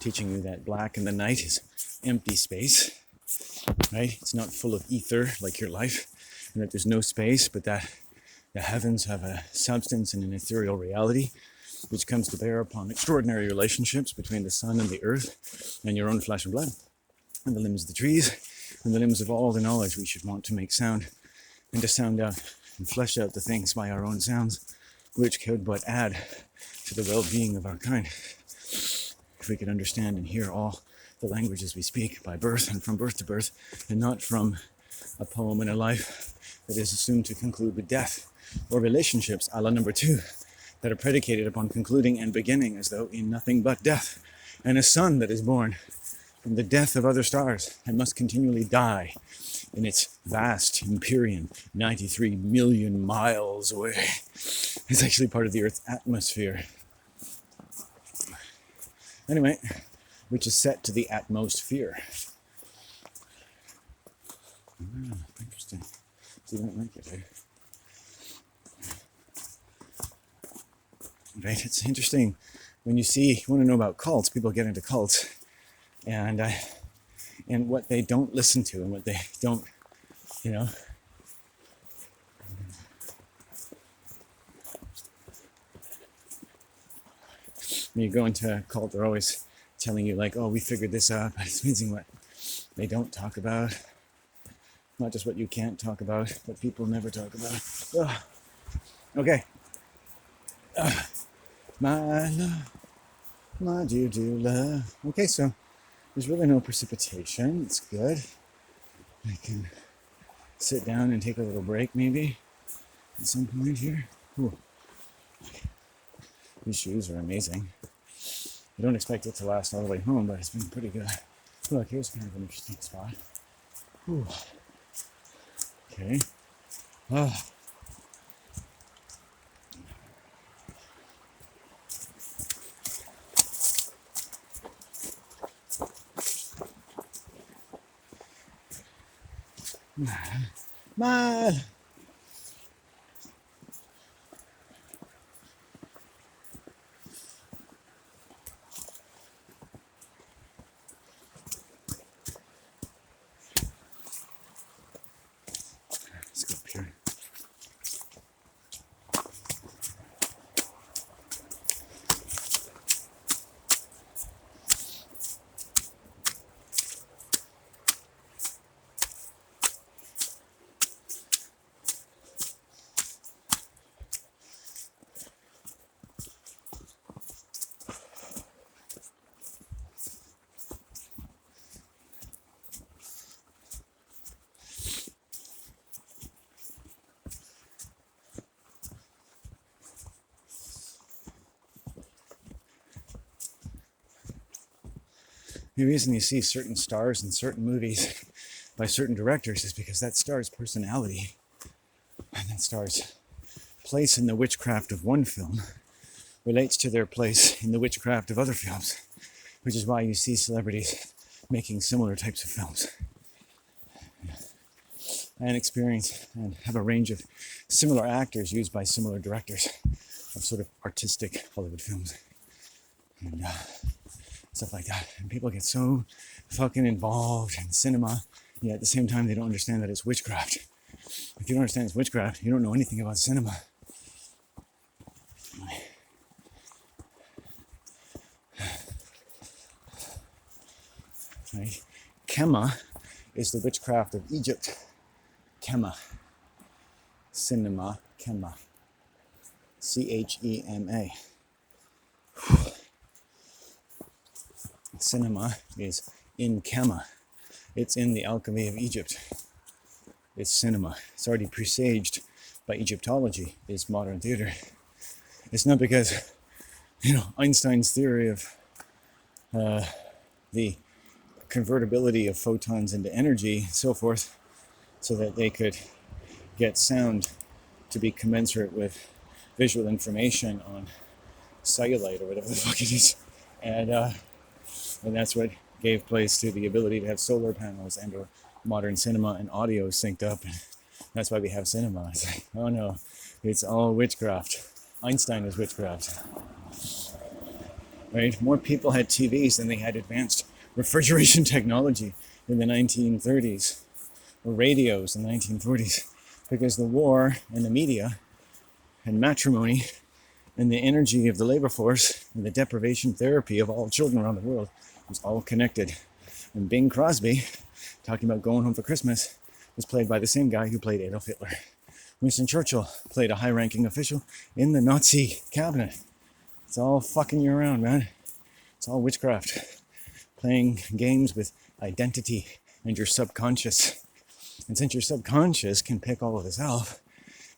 teaching you that black in the night is empty space, right? It's not full of ether like your life, and that there's no space, but that the heavens have a substance and an ethereal reality which comes to bear upon extraordinary relationships between the sun and the earth and your own flesh and blood and the limbs of the trees and the limbs of all the knowledge we should want to make sound and to sound out and flesh out the things by our own sounds which could but add to the well-being of our kind if we could understand and hear all the languages we speak by birth and from birth to birth, and not from a poem in a life that is assumed to conclude with death, or relationships a la number 2 that are predicated upon concluding and beginning as though in nothing but death, and a sun that is born from the death of other stars and must continually die in its vast empyrean 93 million miles away. It's actually part of the Earth's atmosphere. Anyway, which is set to the atmosphere. Interesting. So you don't like it, right? It's interesting when you want to know about cults, people get into cults and what they don't listen to and what they don't, when you go into a cult, they're always telling you like, oh, we figured this out, but it's amazing what they don't talk about. Not just what you can't talk about, but people never talk about. Ugh. Okay. My love, my dear love. Okay, so there's really no precipitation. It's good. I can sit down and take a little break maybe at some point here. Ooh. These shoes are amazing. I don't expect it to last all the way home, but it's been pretty good. Look, here's kind of an interesting spot. Ooh. Okay. Oh. Man. Let's go up here. The reason you see certain stars in certain movies by certain directors is because that star's personality and that star's place in the witchcraft of one film relates to their place in the witchcraft of other films, which is why you see celebrities making similar types of films and experience and have a range of similar actors used by similar directors of sort of artistic Hollywood films and stuff like that. And people get so fucking involved in cinema, yet at the same time they don't understand that it's witchcraft. If you don't understand it's witchcraft, you don't know anything about cinema. Right? Chema is the witchcraft of Egypt. Chema. Cinema. Chema. Chema. Cinema is in Chema. It's in the alchemy of Egypt. It's cinema. It's already presaged by Egyptology, is modern theater. It's not because, Einstein's theory of the convertibility of photons into energy and so forth, so that they could get sound to be commensurate with visual information on cellulite or whatever the fuck it is. And that's what gave place to the ability to have solar panels and or modern cinema and audio synced up. And that's why we have cinema. It's like, oh no, it's all witchcraft. Einstein is witchcraft. right? More people had TVs than they had advanced refrigeration technology in the 1930s, or radios in the 1940s, because the war and the media and matrimony and the energy of the labor force and the deprivation therapy of all children around the world was all connected. And Bing Crosby, talking about going home for Christmas, was played by the same guy who played Adolf Hitler. Winston Churchill played a high-ranking official in the Nazi cabinet. It's all fucking you around, man. It's all witchcraft. Playing games with identity and your subconscious. And since your subconscious can pick all of this up,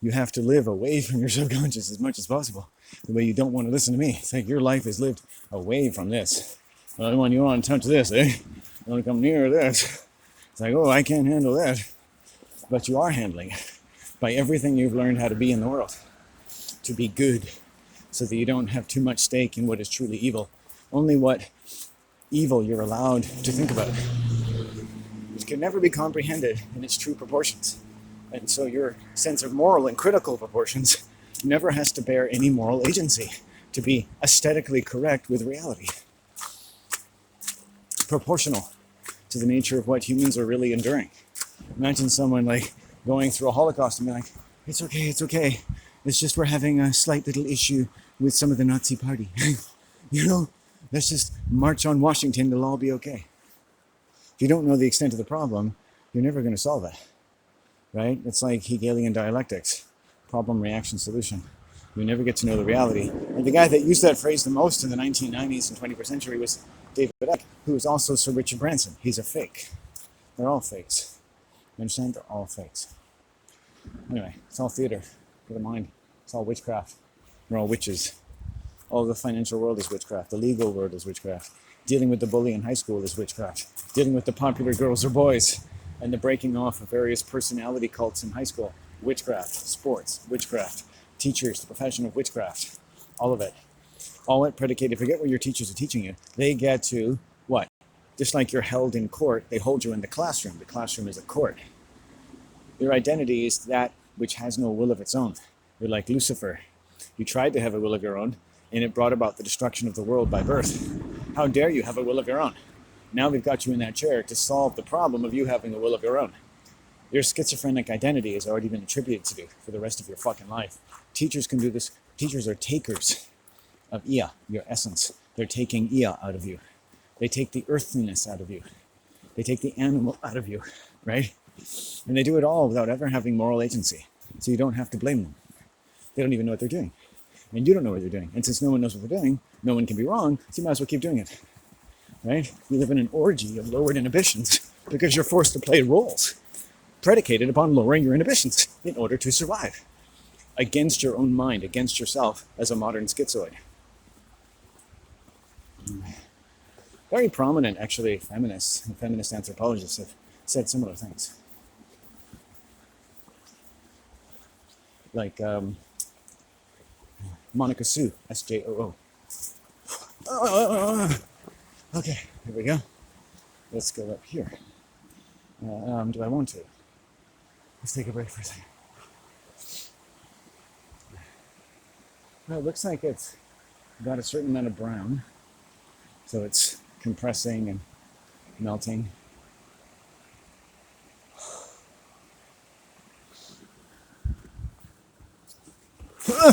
you have to live away from your subconscious as much as possible. The way you don't want to listen to me. It's like your life is lived away from this. Well, when you want to touch this, You want to come near this. It's like, oh, I can't handle that. But you are handling it by everything you've learned how to be in the world. To be good, so that you don't have too much stake in what is truly evil. Only what evil you're allowed to think about, which can never be comprehended in its true proportions. And so your sense of moral and critical proportions never has to bear any moral agency to be aesthetically correct with reality. Proportional to the nature of what humans are really enduring. Imagine someone like going through a Holocaust and being like, it's okay. It's just we're having a slight little issue with some of the Nazi party. Let's just march on Washington, it'll all be okay. If you don't know the extent of the problem, you're never going to solve it, right? It's like Hegelian dialectics, problem, reaction, solution. You never get to know the reality. And the guy that used that phrase the most in the 1990s and 21st century was David Icke, who was also Sir Richard Branson. He's a fake. They're all fakes. You understand? They're all fakes. Anyway, it's all theater for the mind. It's all witchcraft. They're all witches. All the financial world is witchcraft. The legal world is witchcraft. Dealing with the bully in high school is witchcraft. Dealing with the popular girls or boys and the breaking off of various personality cults in high school, witchcraft. Sports, witchcraft. Teachers, the profession of witchcraft. All of it. All it predicated, forget what your teachers are teaching you. They get to what? Just like you're held in court, they hold you in the classroom. The classroom is a court. Your identity is that which has no will of its own. You're like Lucifer. You tried to have a will of your own, and it brought about the destruction of the world by birth. How dare you have a will of your own? Now we've got you in that chair to solve the problem of you having a will of your own. Your schizophrenic identity has already been attributed to you for the rest of your fucking life. Teachers can do this. Teachers are takers of Ia, your essence. They're taking Ia out of you. They take the earthliness out of you. They take the animal out of you, right? And they do it all without ever having moral agency. So you don't have to blame them. They don't even know what they're doing. And you don't know what they're doing. And since no one knows what they're doing, no one can be wrong, so you might as well keep doing it. Right? You live in an orgy of lowered inhibitions because you're forced to play roles predicated upon lowering your inhibitions in order to survive. Against your own mind, against yourself as a modern schizoid. Very prominent, actually, feminists and feminist anthropologists have said similar things. Like Monica Sue, SJOO. Okay, here we go. Let's go up here. Do I want to? Let's take a break for a second. Well, it looks like it's got a certain amount of brown. So it's compressing and melting. Oh,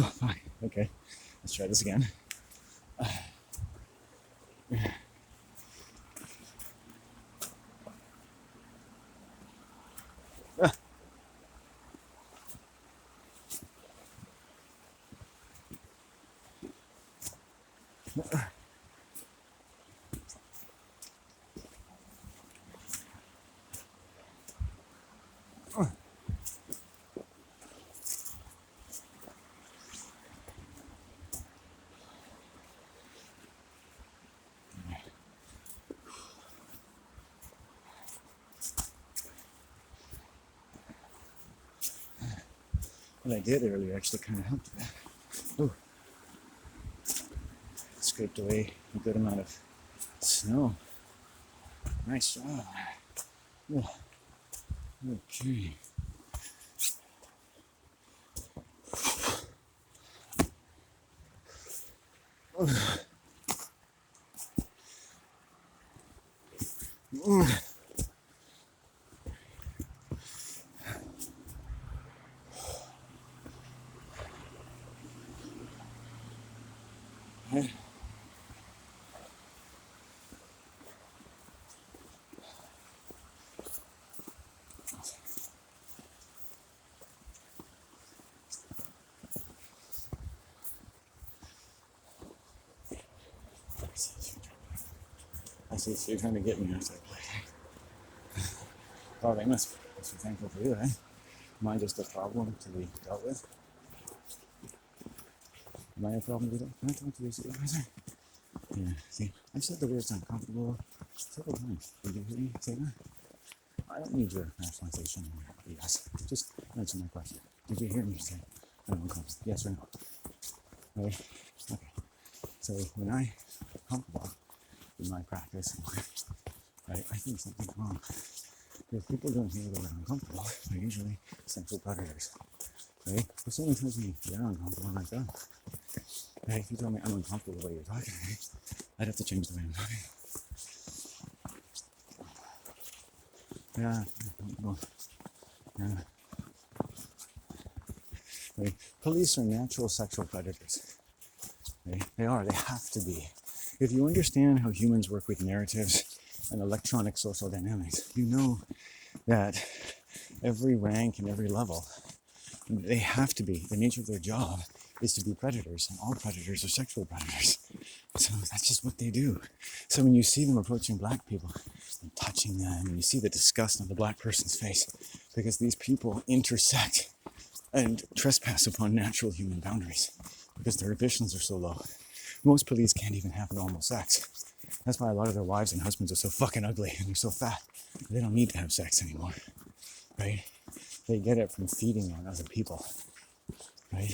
fine. Okay, let's try this again. What I did earlier actually kind of helped that. Ooh. Scraped away a good amount of snow. Nice job. Oh. Okay. I see, so you're trying to get me. I was like, oh, they must be thankful for you, eh? Am I just a problem to be dealt with? Am I a problem to be dealt with? Can I talk to your supervisor? Yeah, see, I've said the words uncomfortable several times. Did you hear me say that? I don't need your rationalization or yes. Just answer my question. Did you hear me say I'm uncomfortable? Yes or no? Right? Okay. So when I'm comfortable in my practice, right, I think something's wrong. If people don't hear that I'm uncomfortable, they're usually sexual predators. Right? If someone tells me they're uncomfortable, I'm like, oh. Right? If you tell me I'm uncomfortable the way you're talking to me, I'd have to change the way I'm talking. Yeah. Well, yeah. Right? Police are natural sexual predators. Right? They are. They have to be. If you understand how humans work with narratives and electronic social dynamics, you know that every rank and every level, they have to be. The nature of their job is to be predators, and all predators are sexual predators. So that's just what they do. So when you see them approaching black people and touching them, and you see the disgust on the black person's face, because these people intersect and trespass upon natural human boundaries, because their ambitions are so low. Most police can't even have normal sex. That's why a lot of their wives and husbands are so fucking ugly and they're so fat. They don't need to have sex anymore, right? They get it from feeding on other people, right?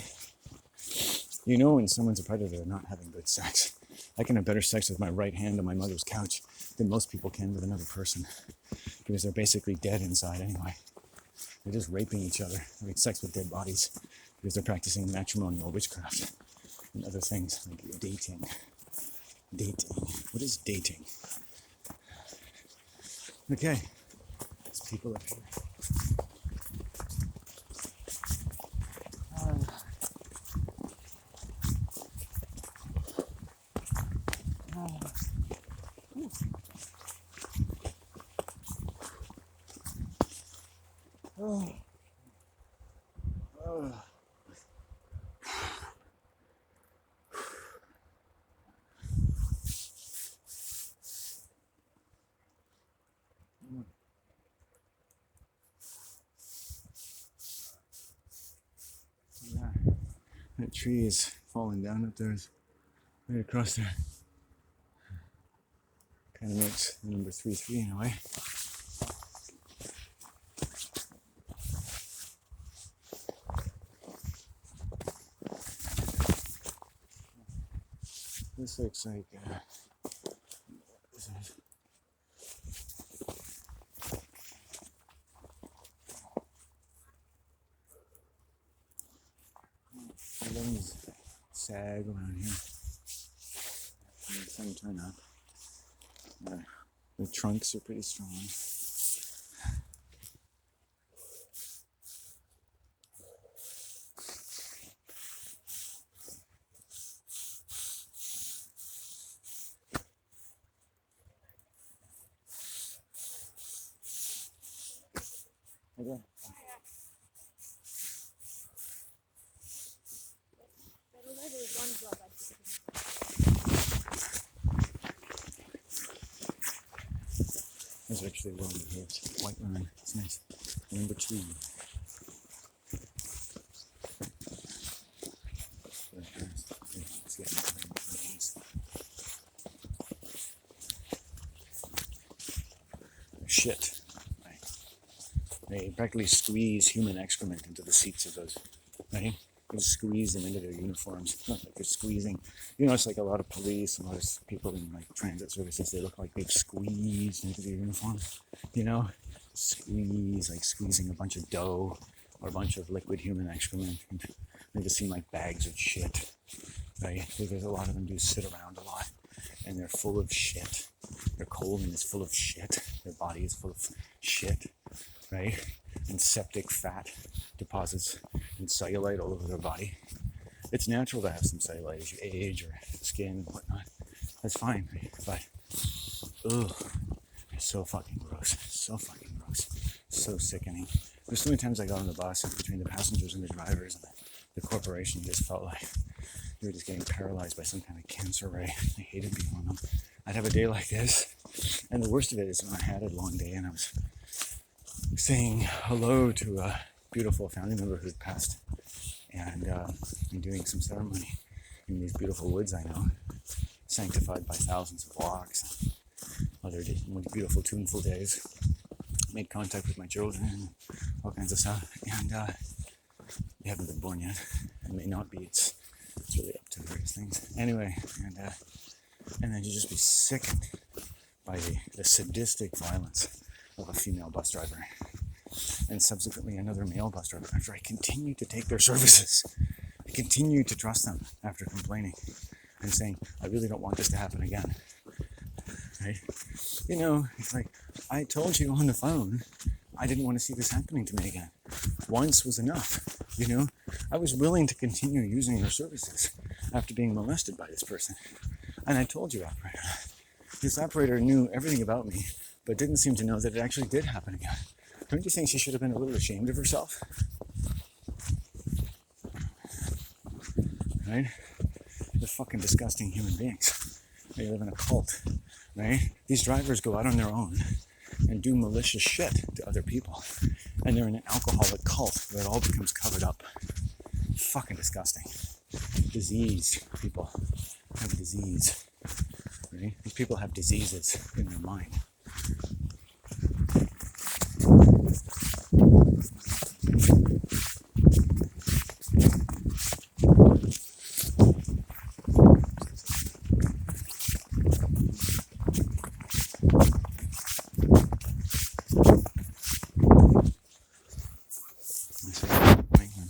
You know when someone's a predator, they're not having good sex. I can have better sex with my right hand on my mother's couch than most people can with another person, because they're basically dead inside anyway. They're just raping each other, having sex with dead bodies, because they're practicing matrimonial witchcraft and other things like dating. Dating. What is dating? Okay. There's people up here. Yeah. That tree is falling down up there. It's right across there. Kind of makes the number 3-3 in a way. This looks like the limbs sag around here. And the sun turn up. The trunks are pretty strong. Okay. There's actually one here. It's white line. It's nice. Number 2. Shit. Right. They practically squeeze human excrement into the seats of those. Right? They squeeze them into their uniforms. Not like they're squeezing. You know, it's like a lot of police and a lot of people in like transit services. They look like they've squeezed into their uniform. You know, squeeze, like squeezing a bunch of dough or a bunch of liquid human excrement. They just seem like bags of shit. right? Because a lot of them do sit around a lot, and they're full of shit. Their colon is full of shit. Their body is full of shit, right? And septic fat deposits and cellulite all over their body. It's natural to have some cellulite as you age or skin and whatnot. That's fine, right? But, ugh, it's so fucking gross. So fucking gross. So sickening. There's so many times I got on the bus and between the passengers and the drivers and the corporation, just felt like they were just getting paralyzed by some kind of cancer ray. I hated being on them. I'd have a day like this, and the worst of it is when I had a long day and I was saying hello to a beautiful family member who had passed, and doing some ceremony in these beautiful woods I know, sanctified by thousands of walks, other beautiful tuneful days. Made contact with my children, all kinds of stuff, and they haven't been born yet, and may not be. It's really up to various things. Anyway, and then you just be sickened by the sadistic violence of a female bus driver, and subsequently another male bus driver. After I continued to take their services, I continued to trust them after complaining and saying, I really don't want this to happen again. Right? You know, it's like, I told you on the phone, I didn't want to see this happening to me again. Once was enough, you know? I was willing to continue using your services after being molested by this person. And I told you, operator. This operator knew everything about me, but didn't seem to know that it actually did happen again. Don't you think she should have been a little ashamed of herself? Right? They're fucking disgusting human beings. They live in a cult, right? These drivers go out on their own and do malicious shit to other people. And they're in an alcoholic cult where it all becomes covered up. Fucking disgusting. Disease. People have disease. Right? These people have diseases in their mind.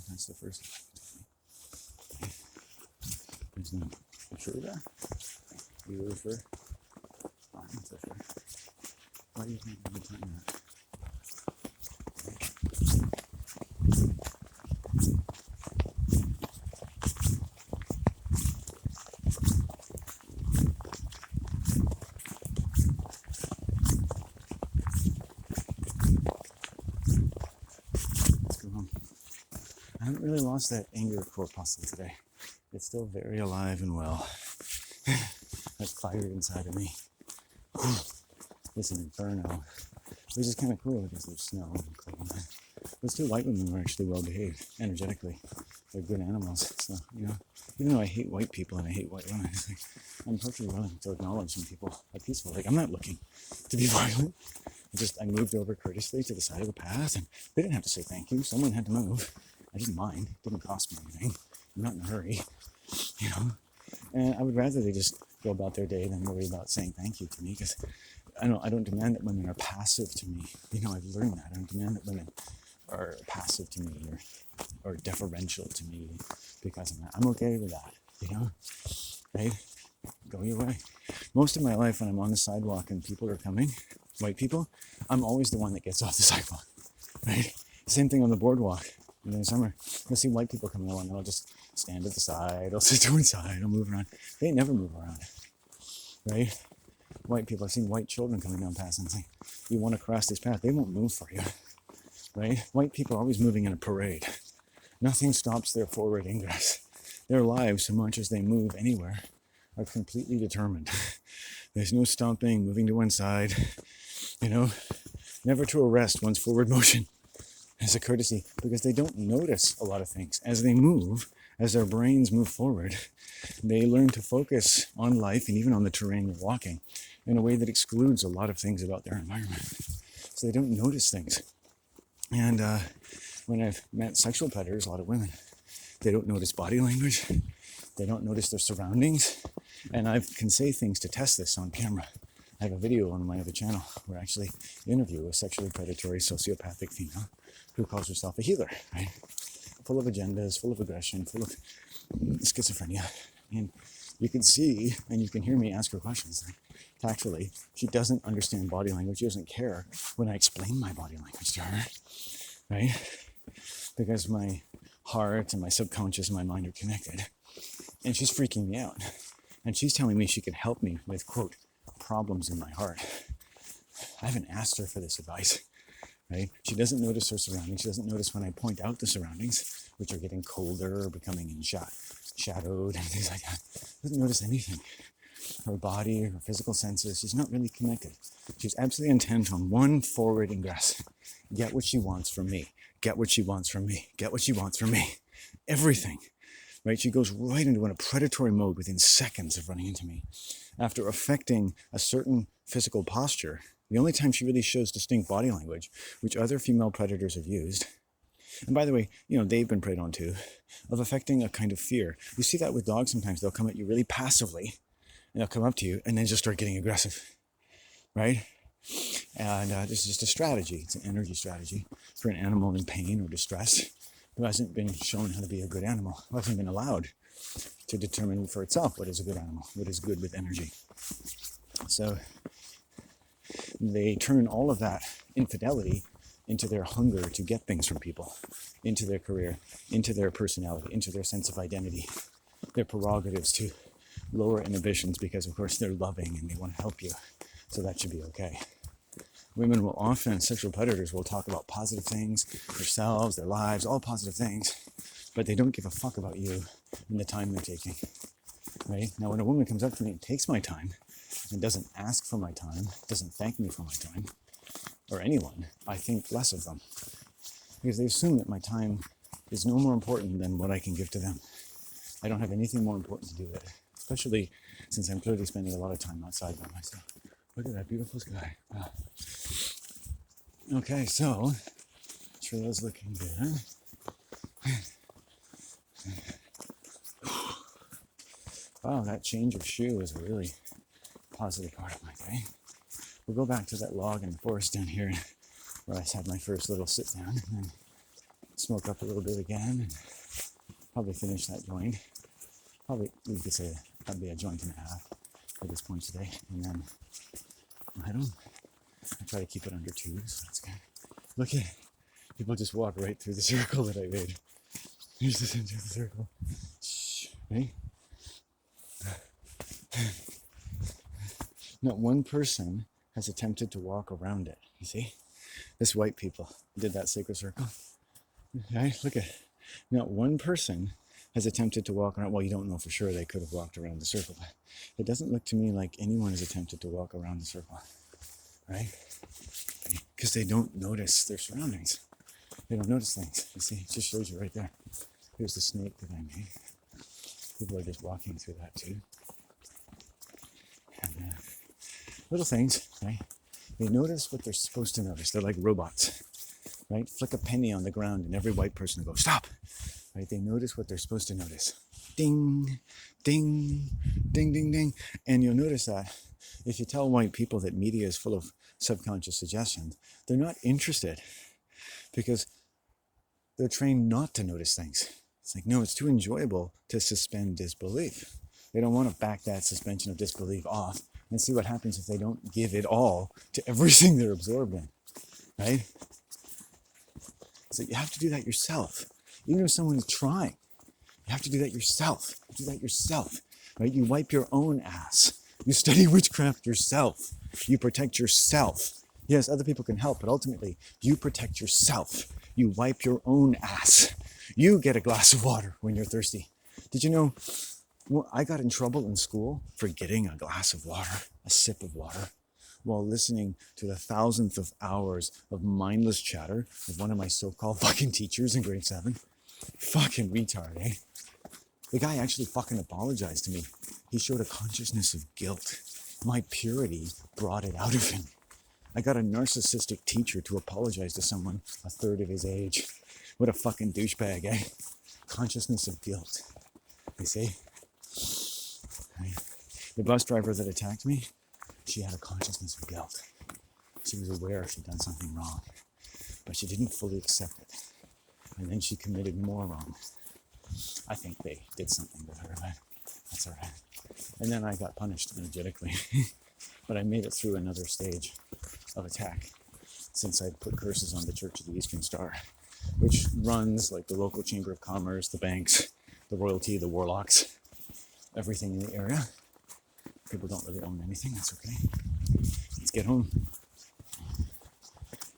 That's the first. There's no sure there. You refer? Oh, that's okay. Why do you think I'm doing that? Let's go home. I haven't really lost that anger corpuscle today. It's still very alive and well. That's fire inside of me. It's an inferno. Which is kind of cool because there's snow and clean. Those two white women were actually well behaved, energetically. They're good animals. So, you know, even though I hate white people and I hate white women, it's like, I'm perfectly willing to acknowledge when people are peaceful. Like, I'm not looking to be violent. I moved over courteously to the side of the path, and they didn't have to say thank you. Someone had to move. I didn't mind. It didn't cost me anything. I'm not in a hurry, you know. And I would rather they just go about their day than worry about saying thank you to me, because I don't demand that women are passive to me. You know, I've learned that. I don't demand that women are passive to me or deferential to me because of that. I'm okay with that, you know, right? Go your way. Most of my life when I'm on the sidewalk and people are coming, white people, I'm always the one that gets off the sidewalk, right? Same thing on the boardwalk. In the summer, you'll see white people coming along and I'll just stand at the side, I'll sit to one side, I'll move around. They never move around, right? White people, I've seen white children coming down past and saying, you want to cross this path, they won't move for you, right? White people are always moving in a parade. Nothing stops their forward ingress. Their lives, so much as they move anywhere, are completely determined. There's no stomping, moving to one side, you know, never to arrest one's forward motion as a courtesy, because they don't notice a lot of things. As they move, as their brains move forward, they learn to focus on life and even on the terrain they're walking in a way that excludes a lot of things about their environment. So they don't notice things. And when I've met sexual predators, a lot of women, they don't notice body language. They don't notice their surroundings. And I can say things to test this on camera. I have a video on my other channel where I actually interview a sexually predatory sociopathic female who calls herself a healer, right? Full of agendas, full of aggression, full of schizophrenia. And you can see and you can hear me ask her questions. Tactfully, she doesn't understand body language. She doesn't care when I explain my body language to her, right? Because my heart and my subconscious and my mind are connected. And she's freaking me out. And she's telling me she can help me with, quote, problems in my heart. I haven't asked her for this advice, right? She doesn't notice her surroundings. She doesn't notice when I point out the surroundings, which are getting colder or becoming shadowed and things like that. She doesn't notice anything. Her body, her physical senses, she's not really connected. She's absolutely intent on one forward ingress. Get what she wants from me. Get what she wants from me. Get what she wants from me. Everything. Right? She goes right into a predatory mode within seconds of running into me. After affecting a certain physical posture, the only time she really shows distinct body language, which other female predators have used, and by the way, they've been preyed on too, of affecting a kind of fear. You see that with dogs sometimes. They'll come at you really passively, and they'll come up to you and then just start getting aggressive, right? And this is just a strategy. It's an energy strategy for an animal in pain or distress who hasn't been shown how to be a good animal, who hasn't been allowed to determine for itself what is a good animal, what is good with energy. So they turn all of that infidelity into their hunger to get things from people, into their career, into their personality, into their sense of identity, their prerogatives to lower inhibitions because, of course, they're loving and they want to help you. So that should be okay. Women will often, sexual predators will talk about positive things, themselves, their lives, all positive things, but they don't give a fuck about you and the time they're taking, right? Now, when a woman comes up to me and takes my time and doesn't ask for my time, doesn't thank me for my time, or anyone, I think less of them because they assume that my time is no more important than what I can give to them. I don't have anything more important to do with it, especially since I'm clearly spending a lot of time outside by myself. Look at that beautiful sky. Wow. Okay, so trail's looking good. Wow, that change of shoe is a really positive part of my day. We'll go back to that log in the forest down here where I had my first little sit down and then smoke up a little bit again and probably finish that joint. Probably, we could say that'd be a joint and a half at this point today. And then, I try to keep it under 2, so that's good. Look at, people just walk right through the circle that I made. Here's the center of the circle. Shh, right? Not one person has attempted to walk around it, you see? This white people did that sacred circle. Right? Look at it. Not one person has attempted to walk around. Well, you don't know for sure. They could have walked around the circle, but it doesn't look to me like anyone has attempted to walk around the circle, right? Because they don't notice their surroundings. They don't notice things. You see, it just shows you right there. Here's the snake that I made. People are just walking through that too. And little things, right? They notice what they're supposed to notice. They're like robots, right? Flick a penny on the ground and every white person will go, stop, right? They notice what they're supposed to notice. Ding, ding, ding, ding, ding. And you'll notice that if you tell white people that media is full of subconscious suggestions, they're not interested because they're trained not to notice things. It's like, no, it's too enjoyable to suspend disbelief. They don't want to back that suspension of disbelief off and see what happens if they don't give it all to everything they're absorbed in, right? So you have to do that yourself. Even if someone is trying, you have to do that yourself. Do that yourself, right? You wipe your own ass. You study witchcraft yourself. You protect yourself. Yes, other people can help, but ultimately, you protect yourself. You wipe your own ass. You get a glass of water when you're thirsty. Did you know, well, I got in trouble in school for getting a glass of water, a sip of water, while listening to the thousandth of hours of mindless chatter of one of my so-called fucking teachers in grade 7. Fucking retard, eh? The guy actually fucking apologized to me. He showed a consciousness of guilt. My purity brought it out of him. I got a narcissistic teacher to apologize to someone a third of his age. What a fucking douchebag, eh? Consciousness of guilt. You see? The bus driver that attacked me, she had a consciousness of guilt. She was aware she'd done something wrong, but she didn't fully accept it. And then she committed more wrong. I think they did something with her, but That's all right. And then I got punished energetically. But I made it through another stage of attack since I'd put curses on the Church of the Eastern Star, which runs like the local Chamber of Commerce, the banks, the royalty, the warlocks, everything in the area. People don't really own anything, that's okay. Let's get home.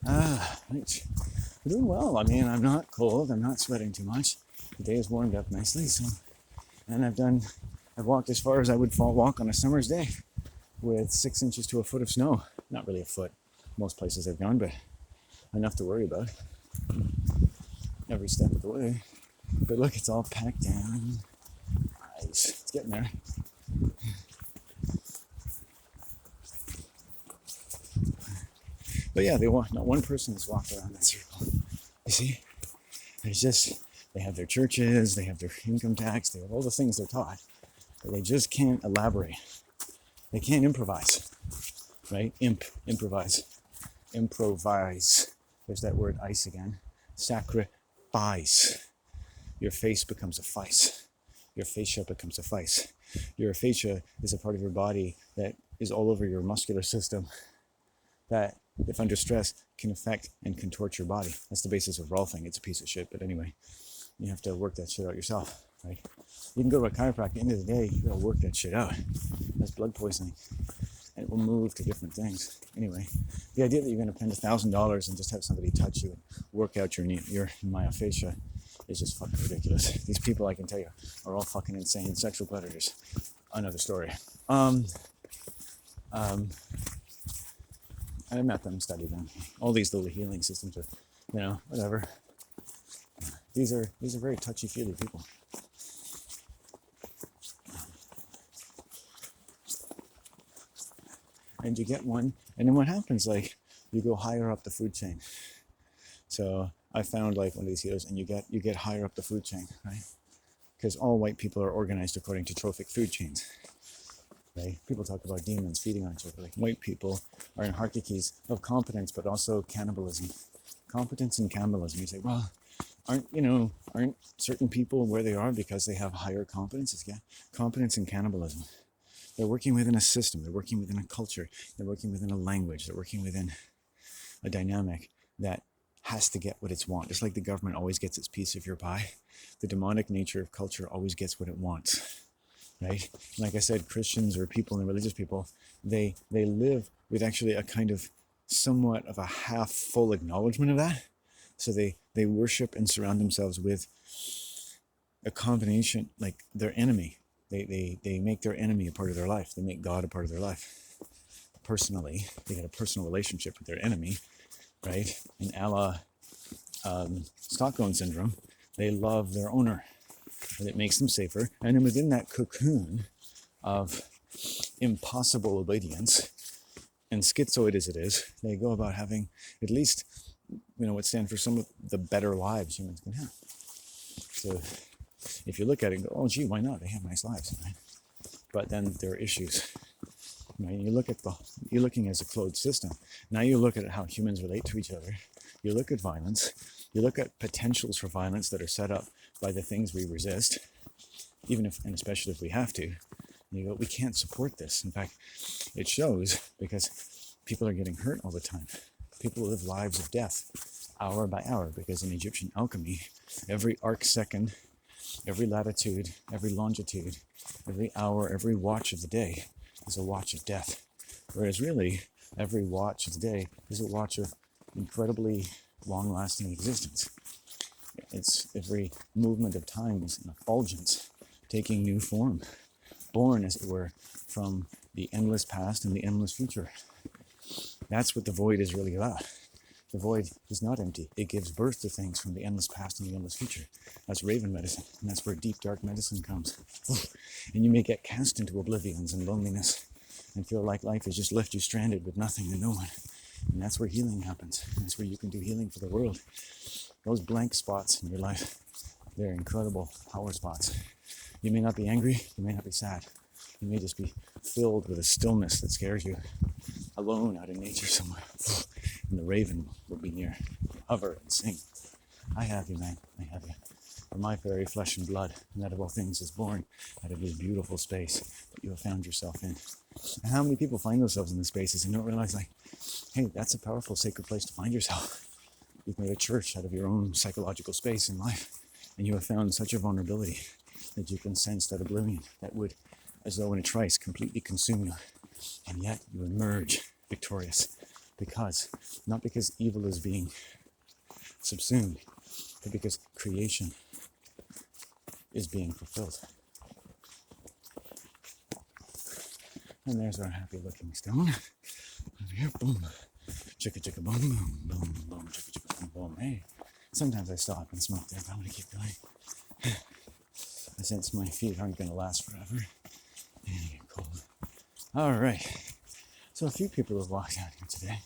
Right. We're doing well. I mean, I'm not cold, I'm not sweating too much. The day has warmed up nicely, and I've walked as far as I would walk on a summer's day with 6 inches to a foot of snow. Not really a foot, most places I've gone, but enough to worry about every step of the way. But look, it's all packed down. Nice. It's getting there. But yeah, not one person has walked around that circle. You see? They have their churches, they have their income tax, they have all the things they're taught, but they just can't elaborate. They can't improvise, right? Improvise. There's that word ice again. Sacrifice. Your face becomes a vice. Your fascia becomes a vice. Your fascia is a part of your body that is all over your muscular system that, if under stress, can affect and contort your body. That's the basis of Rolfing. It's a piece of shit, but anyway, you have to work that shit out yourself, right? You can go to a chiropractor. At the end of the day, you gotta work that shit out. That's blood poisoning, and it will move to different things. Anyway, the idea that you're gonna spend $1,000 and just have somebody touch you and work out your myofascia is just fucking ridiculous. These people, I can tell you, are all fucking insane sexual predators. Another story. I met them, studied them. All these little healing systems are, whatever. These are very touchy-feely people. And you get one, and then what happens? Like, you go higher up the food chain. So I found like one of these healers, and you get higher up the food chain, right? Because all white people are organized according to trophic food chains. Right? People talk about demons feeding on each other. Like, white people are in hierarchies of competence, but also cannibalism. Competence and cannibalism. You say, well, aren't certain people where they are because they have higher competences? Yeah, competence and cannibalism. They're working within a system. They're working within a culture. They're working within a language. They're working within a dynamic that has to get what it's want. Just like the government always gets its piece of your pie, the demonic nature of culture always gets what it wants. Right? Like I said, Christians or people and religious people, they live with actually a kind of somewhat of a half full acknowledgement of that. So they worship and surround themselves with a combination, like their enemy. They make their enemy a part of their life. They make God a part of their life. Personally, they get a personal relationship with their enemy, right? In a la Stockholm Syndrome, they love their owner. And it makes them safer. And then within that cocoon of impossible obedience, and schizoid as it is, they go about having at least, what stands for some of the better lives humans can have. So if you look at it and go, oh gee, why not? They have nice lives, right? But then there are issues. Right? You're looking as a closed system. Now you look at how humans relate to each other. You look at violence. You look at potentials for violence that are set up by the things we resist, even if, and especially if we have to. And you go, we can't support this. In fact, it shows because people are getting hurt all the time. People live lives of death, hour by hour, because in Egyptian alchemy, every arc second, every latitude, every longitude, every hour, every watch of the day is a watch of death. Whereas really, every watch of the day is a watch of incredibly long-lasting existence. It's every movement of time is an effulgence, taking new form, born, as it were, from the endless past and the endless future. That's what the void is really about. The void is not empty. It gives birth to things from the endless past and the endless future. That's Raven medicine, and that's where deep, dark medicine comes. And you may get cast into oblivions and loneliness and feel like life has just left you stranded with nothing and no one. And that's where healing happens. That's where you can do healing for the world. Those blank spots in your life, they're incredible power spots. You may not be angry, you may not be sad. You may just be filled with a stillness that scares you, alone out in nature somewhere. And the raven will be near, hover and sing. I have you, man. I have you. For my very flesh and blood, and that of all things is born out of this beautiful space that you have found yourself in. And how many people find themselves in the spaces and don't realize, like, hey, that's a powerful, sacred place to find yourself. You've made a church out of your own psychological space in life, and you have found such a vulnerability that you can sense that oblivion that would, as though in a trice, completely consume you. And yet you emerge victorious because, not because evil is being subsumed, but because creation is being fulfilled. And there's our happy looking stone. Over here, boom. Chicka chicka boom, boom, boom, boom, chicka chicka boom, boom. Hey, sometimes I stop and smoke there, but I'm gonna keep going. I sense my feet aren't gonna last forever. They're gonna get cold. All right. So a few people have walked out here today.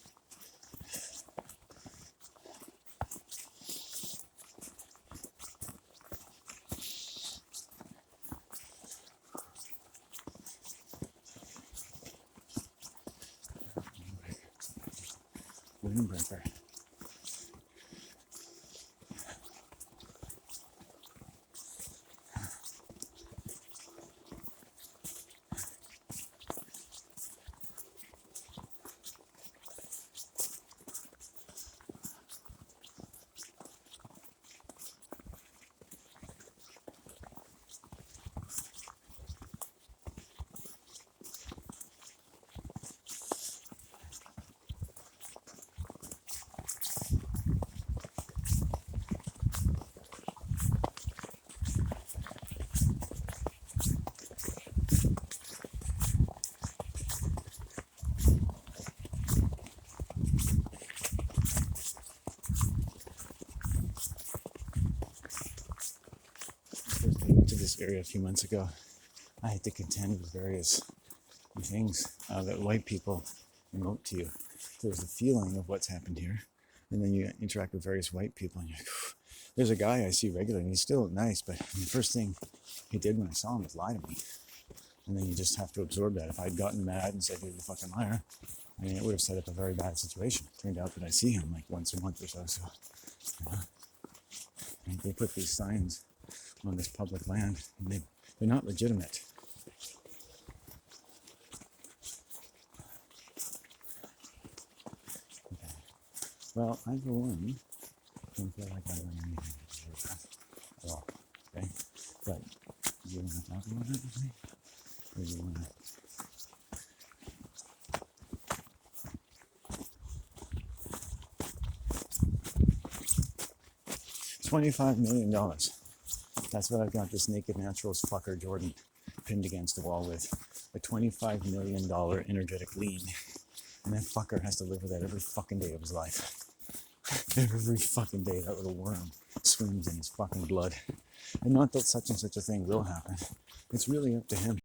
Windbreaker. First I went to this area a few months ago. I had to contend with various things that white people emote to you. There's the feeling of what's happened here, and then you interact with various white people, and you're like, there's a guy I see regularly, and he's still nice, but the first thing he did when I saw him was lie to me. And then you just have to absorb that. If I'd gotten mad and said, you're a fucking liar, I mean, it would have set up a very bad situation. It turned out that I see him like once a month or so. You know, and they put these signs on this public land, and they're not legitimate. Okay. Well, I, for one, don't feel like I'm doing anything to deserve that at all. Okay? But you want to talk about it with me? Or you want to... $25 million. That's what I've got this Naked Naturals fucker Jordan pinned against the wall with. A $25 million energetic lien. And that fucker has to live with that every fucking day of his life. Every fucking day that little worm swims in his fucking blood. And not that such and such a thing will happen. It's really up to him.